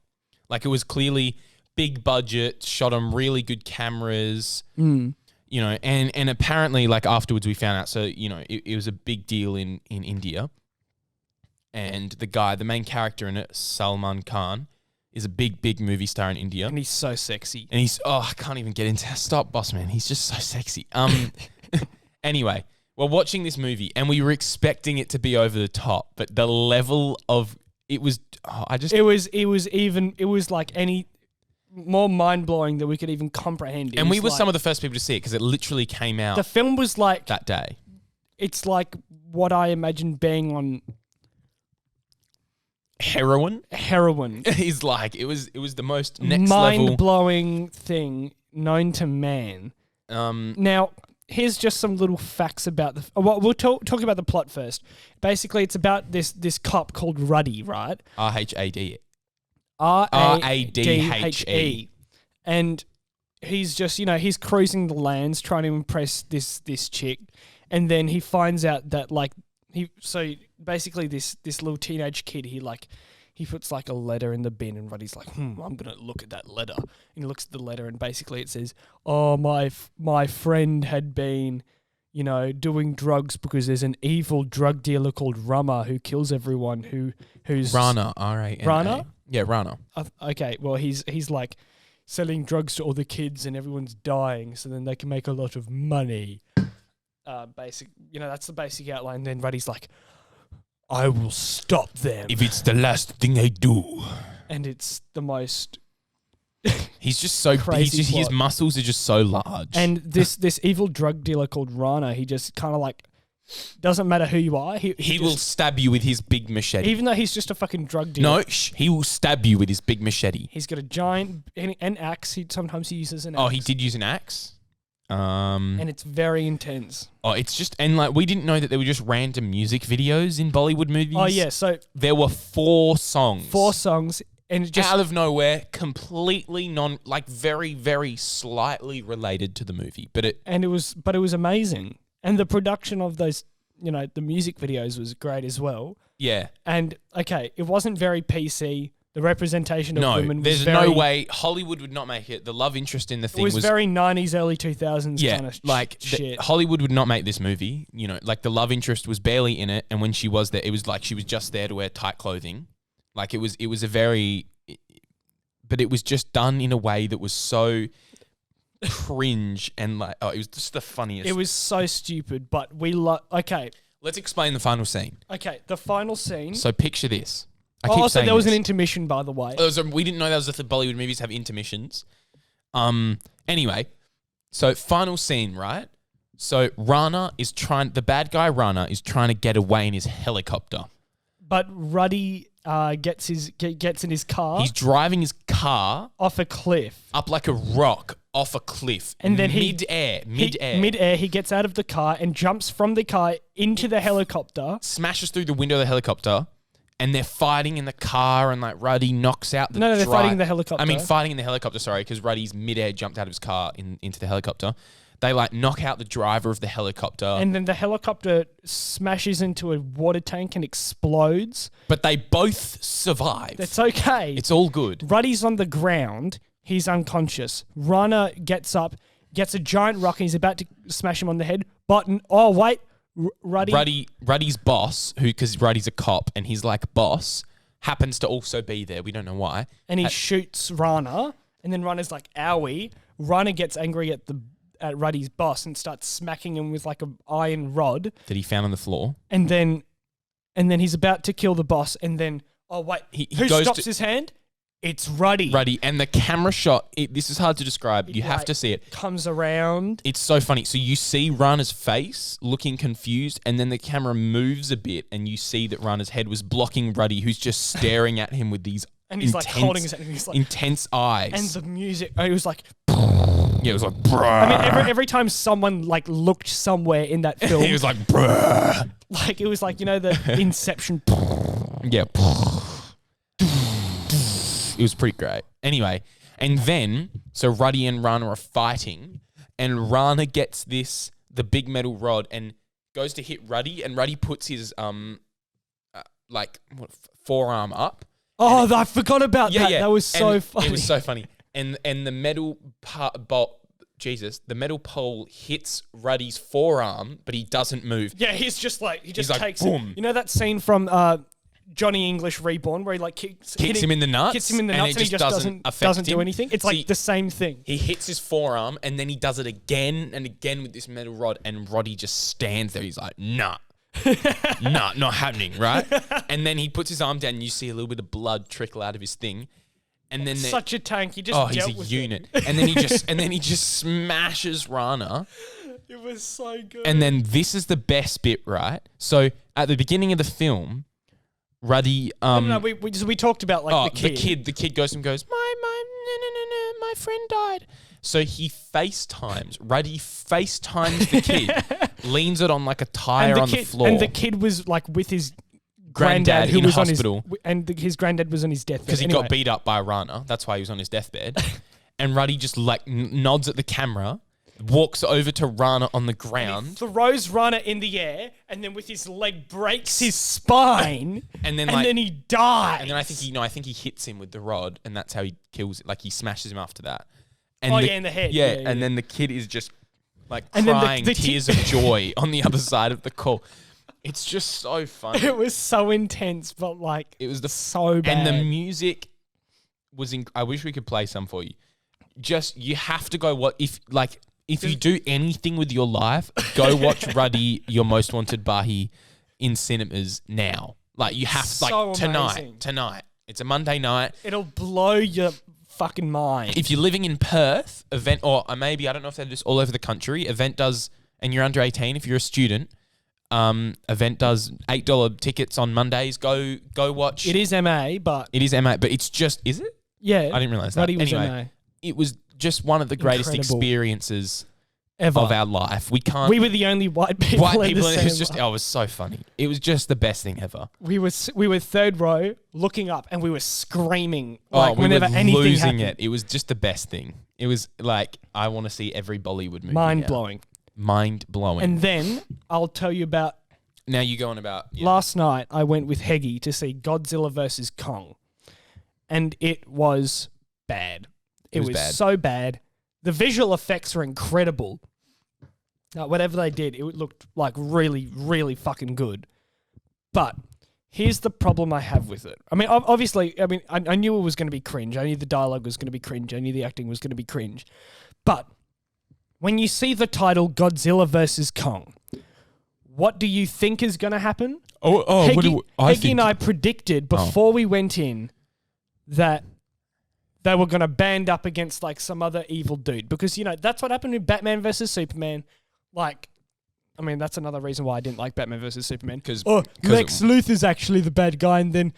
Like it was clearly big budget, shot on really good cameras. And apparently, like afterwards, we found out. So it was a big deal in India. And the main character in it, Salman Khan, is a big movie star in India. And he's so sexy. And I can't even get into stop, boss man. He's just so sexy. Anyway, we're watching this movie and we were expecting it to be over the top, but the level of it was, it was like any more mind blowing than we could even comprehend. And we were some of the first people to see it because it literally came out. The film was like that day. It's like what I imagine being on heroin. Is like it was the most next mind level blowing thing known to man. Now here's just some little facts about the. We'll talk about the plot first. Basically, it's about this cop called Ruddy, right? RHAD. RADHE. And he's just, he's cruising the lands trying to impress this chick, and then he finds out that basically this little teenage kid, he puts like a letter in the bin, and Ruddy's like, I'm gonna look at that letter. And he looks at the letter, and basically it says, "Oh, my friend had been, doing drugs because there's an evil drug dealer called Rama who kills everyone. Who's Rana, R-A-N-A. Rana? Yeah, Rana. Okay, well he's like selling drugs to all the kids, and everyone's dying, so then they can make a lot of money. That's the basic outline. Then Ruddy's like, I will stop them if it's the last thing I do. And it's the most. He's just so crazy. His muscles are just so large. And this evil drug dealer called Rana, he just kind of like doesn't matter who you are. He will stab you with his big machete. Even though he's just a fucking drug dealer. No, he will stab you with his big machete. He's got a giant an axe. Sometimes he uses an axe. Oh, he did use an axe. And it's very intense. Oh, it's just, and like we didn't know that there were just random music videos in Bollywood movies. Oh yeah, so there were 4 songs. 4 songs, and just out of nowhere, completely very, very slightly related to the movie, but it was amazing, and the production of those, the music videos was great as well. Yeah, and okay, it wasn't very PC. The representation of women was there's no way Hollywood would not make it. The love interest in the thing was very 90s, early 2000s kind of shit. Hollywood would not make this movie. The love interest was barely in it, and when she was there, it was like she was just there to wear tight clothing. Like it was a very, but it was just done in a way that was so cringe and it was just the funniest. It was so stupid, but okay. Let's explain the final scene. Okay, the final scene. So picture this. Also, there was an intermission, by the way. We didn't know that was the Bollywood movies have intermissions. Anyway, so final scene, right? So the bad guy Rana is trying to get away in his helicopter. But Ruddy gets in his car. He's driving his car off a cliff. Up like a rock off a cliff. And then mid-air, he gets out of the car and jumps from the car into the helicopter. Smashes through the window of the helicopter. And they're fighting in the car, and like Ruddy knocks out the. No, they're fighting in the helicopter. I mean, fighting in the helicopter. Sorry, because Ruddy's midair jumped out of his car into the helicopter. They like knock out the driver of the helicopter, and then the helicopter smashes into a water tank and explodes. But they both survive. That's okay. It's all good. Ruddy's on the ground. He's unconscious. Rana gets up, gets a giant rock, and he's about to smash him on the head. But wait. Ruddy's boss, because Ruddy's a cop and he's like boss, happens to also be there. We don't know why. And he shoots Rana, and then Rana's like, owie. Rana gets angry at Ruddy's boss and starts smacking him with like an iron rod that he found on the floor. And then he's about to kill the boss, and then who stops his hand? It's Ruddy. And the camera shot, this is hard to describe. You have to see it. Comes around. It's so funny. So you see Rana's face looking confused, and then the camera moves a bit, and you see that Rana's head was blocking Ruddy, who's just staring at him with these and he's like holding his head, and he's like intense eyes. And the music, it was like. Yeah, it was like. Bruh. I mean, every time someone like looked somewhere in that film, he was like. Bruh. Like it was like the Inception. Yeah. It was pretty great. Anyway, and then, so Ruddy and Rana are fighting, and Rana gets the big metal rod and goes to hit Ruddy, and Ruddy puts his, forearm up. Oh, I forgot about that. Yeah. That was so funny. It was so funny. And the metal the metal pole hits Ruddy's forearm, but he doesn't move. Yeah, he's just like, he just like, takes boom. it. You know that scene from Johnny English Reborn, where he like kicks him in the nuts, and he just doesn't do anything. It's like the same thing. He hits his forearm, and then he does it again and again with this metal rod, and Roddy just stands there. He's like, nah, not happening, right? And then he puts his arm down, and you see a little bit of blood trickle out of his thing. And then such a tank. He just he's a unit. And then he just smashes Rana. It was so good. And then this is the best bit, right? So at the beginning of the film, Ruddy we talked about like the kid. The kid goes and goes, my friend died. So Ruddy FaceTimes the kid, leans it on like a tire on the floor. And the kid was like with his granddad who was hospital. His granddad was on his deathbed. Because he got beat up by Rana. That's why he was on his deathbed. And Ruddy just like nods at the camera, walks over to Rana on the ground. Throws Rana in the air, and then with his leg breaks his spine, and then he dies. And then I think he hits him with the rod, and that's how he kills it. Like he smashes him after that. And in the head. Yeah, and then the kid is just like crying tears of joy on the other side of the call. It's just so funny. It was so intense, but like it was so bad. And the music was. I wish we could play some for you. Just you have to go. If you do anything with your life, go watch Ruddy, Your Most Wanted Bahi in cinemas now. Like you have tonight. It's a Monday night. It'll blow your fucking mind. If you're living in Perth, Event, or maybe I don't know if they do this all over the country. Event does, and you're under 18. If you're a student. Event does $8 tickets on Mondays. Go watch. It is MA, but it's just, is it? Yeah, I didn't realize that. Anyway, MA. It was just one of the greatest experiences ever of our life. We were the only white people. It was just, it was so funny. It was just the best thing ever. We were third row looking up, and we were screaming whenever anything losing happened. it. It was just the best thing. It was like I want to see every Bollywood movie. Mind blowing. And then I'll tell you about. Now you go on about. Yeah. Last night I went with Heggy to see Godzilla vs. Kong, and it was bad. It was bad. So bad. The visual effects are incredible. Whatever they did, it looked like really, really fucking good. But here's the problem I have with it. I mean, obviously, I knew it was going to be cringe. I knew the dialogue was going to be cringe. I knew the acting was going to be cringe. But when you see the title Godzilla vs. Kong, what do you think is going to happen? Heggy and I predicted before we went in that they were going to band up against like some other evil dude. Because, that's what happened with Batman vs. Superman. Like, I mean, that's another reason why I didn't like Batman vs. Superman. Because Lex Luthor's actually the bad guy, and then,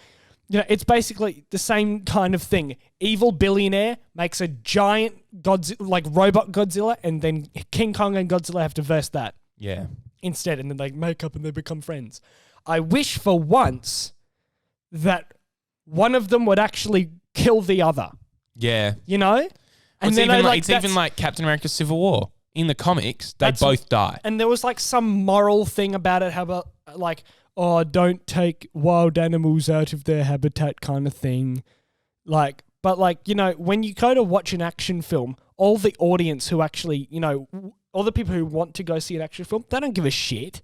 it's basically the same kind of thing. Evil billionaire makes a giant robot Godzilla, and then King Kong and Godzilla have to verse that. Yeah. Instead, and then they make up and they become friends. I wish for once that one of them would actually kill the other. Yeah. And it's even like Captain America Civil War. In the comics, they both die. And there was like some moral thing about it, how about like, don't take wild animals out of their habitat kind of thing. Like, but like, when you go to watch an action film, all the audience who actually, all the people who want to go see an action film, they don't give a shit.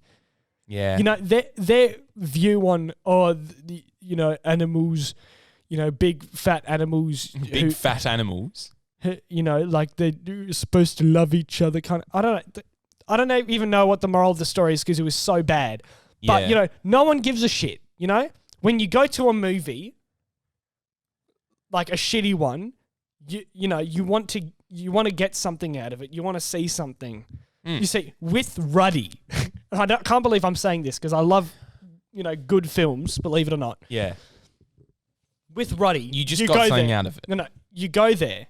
Yeah. Their view on, animals, big fat animals. Fat animals. Like they're supposed to love each other. I don't even know what the moral of the story is because it was so bad. But, no one gives a shit, When you go to a movie, like a shitty one, you want to get something out of it. You want to see something. You see, with Ruddy, I can't believe I'm saying this because I love, good films, believe it or not. Yeah. With Ruddy, you got something out of it. No, you go there.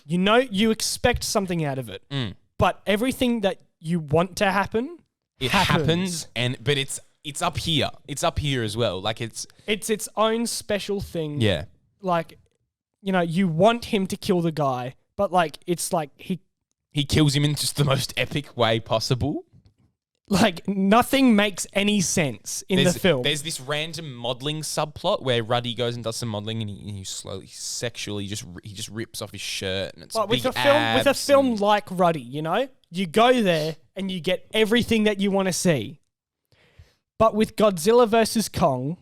You expect something out of it, but everything that you want to happen, it happens, but it's up here. It's up here as well. Like it's its own special thing. Yeah. Like, you want him to kill the guy, but like it's like he kills him in just the most epic way possible. Like nothing makes any sense in the film. There's this random modeling subplot where Ruddy goes and does some modeling, and he slowly sexually just rips off his shirt, and it's with a film like Ruddy, you go there and you get everything that you want to see. But with Godzilla vs. Kong,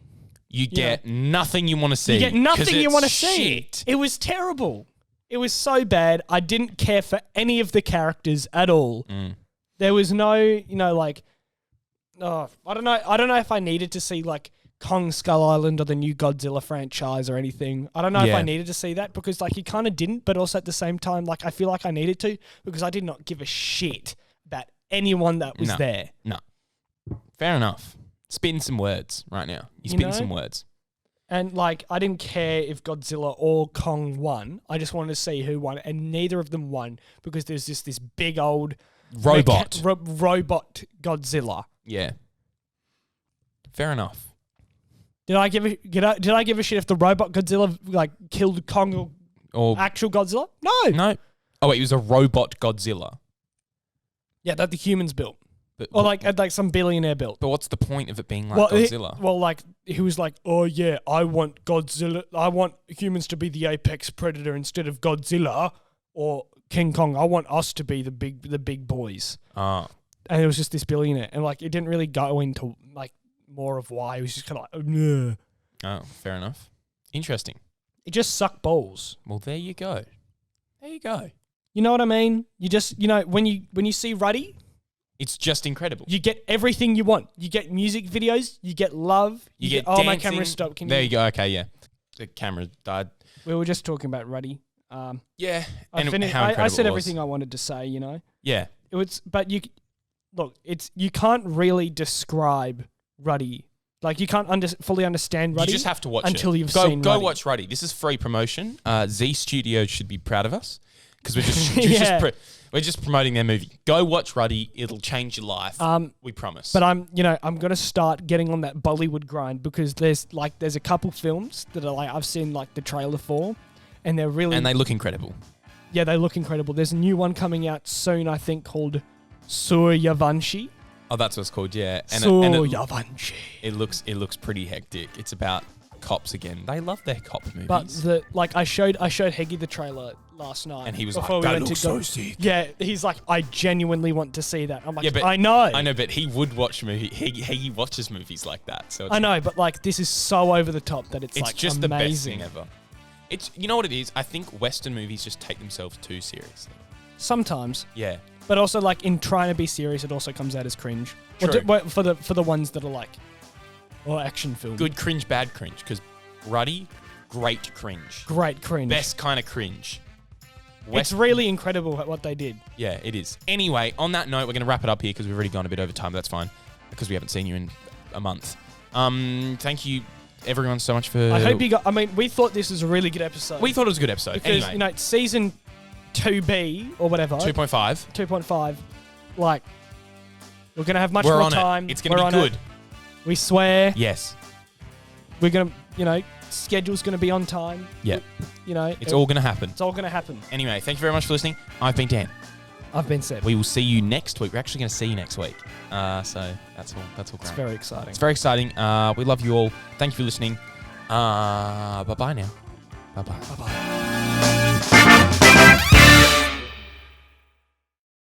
You get nothing you want to see. You get nothing you want to shit. see. It was terrible. It was so bad. I didn't care for any of the characters at all. There was no, I don't know if I needed to see like Kong Skull Island or the new Godzilla franchise or anything. I don't know if I needed to see that because like you kind of didn't, but also at the same time, like I feel like I needed to because I did not give a shit about anyone that was there. No. Fair enough. Spitting some words right now. You're spitting some words. And like, I didn't care if Godzilla or Kong won. I just wanted to see who won, and neither of them won because there's just this big old robot Godzilla. Yeah. Fair enough. Did I give a shit if the robot Godzilla like killed Kong or actual Godzilla? No. Oh wait, it was a robot Godzilla. Yeah, that the humans built. But, or like some billionaire built. But what's the point of it being like Godzilla? Like he was like, oh yeah, I want Godzilla. I want humans to be the apex predator instead of Godzilla or King Kong. I want us to be the big boys. And it was just this billionaire, and like it didn't really go into like more of why. It was just kind of like, ugh. Oh, fair enough. Interesting. It just sucked balls. Well, there you go. You know what I mean? You just when you see Ruddy. It's just incredible. You get everything you want. You get music videos. You get love. You get dancing. Oh, my camera stopped. There you go. Okay, yeah. The camera died. We were just talking about Ruddy. Yeah. I said everything I wanted to say, Yeah. It was, but you can't really describe Ruddy. Like you can't fully understand Ruddy. You just have to watch until it. you've seen Ruddy. Go watch Ruddy. This is free promotion. Z Studios should be proud of us because we're just promoting their movie. Go watch Ruddy. It'll change your life. We promise. But I'm going to start getting on that Bollywood grind because there's a couple films that are like I've seen like the trailer for, and they look incredible. Yeah, they look incredible. There's a new one coming out soon, I think, called Suryavanshi. Oh, that's what it's called. Yeah, Suryavanshi. It looks pretty hectic. It's about cops again. They love their cop movies. But I showed Heggy the trailer last night, and he was like, "That looks so sick." Yeah, he's like, "I genuinely want to see that." I'm like, yeah, but I know, but he would watch movie. He watches movies like that. So I know, but like this is so over the top that it's like just amazing. the best thing ever. It's what it is. I think Western movies just take themselves too seriously. Sometimes, yeah, but also like in trying to be serious, it also comes out as cringe. True. For the ones that are like, action film. Good cringe, bad cringe. Because Ruddy, great cringe. Great cringe. Best kind of cringe. It's really incredible what they did. Yeah, it is. Anyway, on that note, we're going to wrap it up here because we've already gone a bit over time. But that's fine because we haven't seen you in a month. Thank you, everyone, so much for... I hope you got... I mean, we thought this was a really good episode. We thought it was a good episode. Because, anyway. Season 2B or whatever... 2.5. 2.5. Like, we're going to have much more time. It's going to be good. We swear. Yes. We're going to... schedule's going to be on time. Yeah. It's all going to happen. It's all going to happen. Anyway, thank you very much for listening. I've been Dan. I've been Seb. We will see you next week. We're actually going to see you next week. So that's all great. It's very exciting. It's very exciting. We love you all. Thank you for listening. Bye-bye now. Bye-bye. Bye-bye.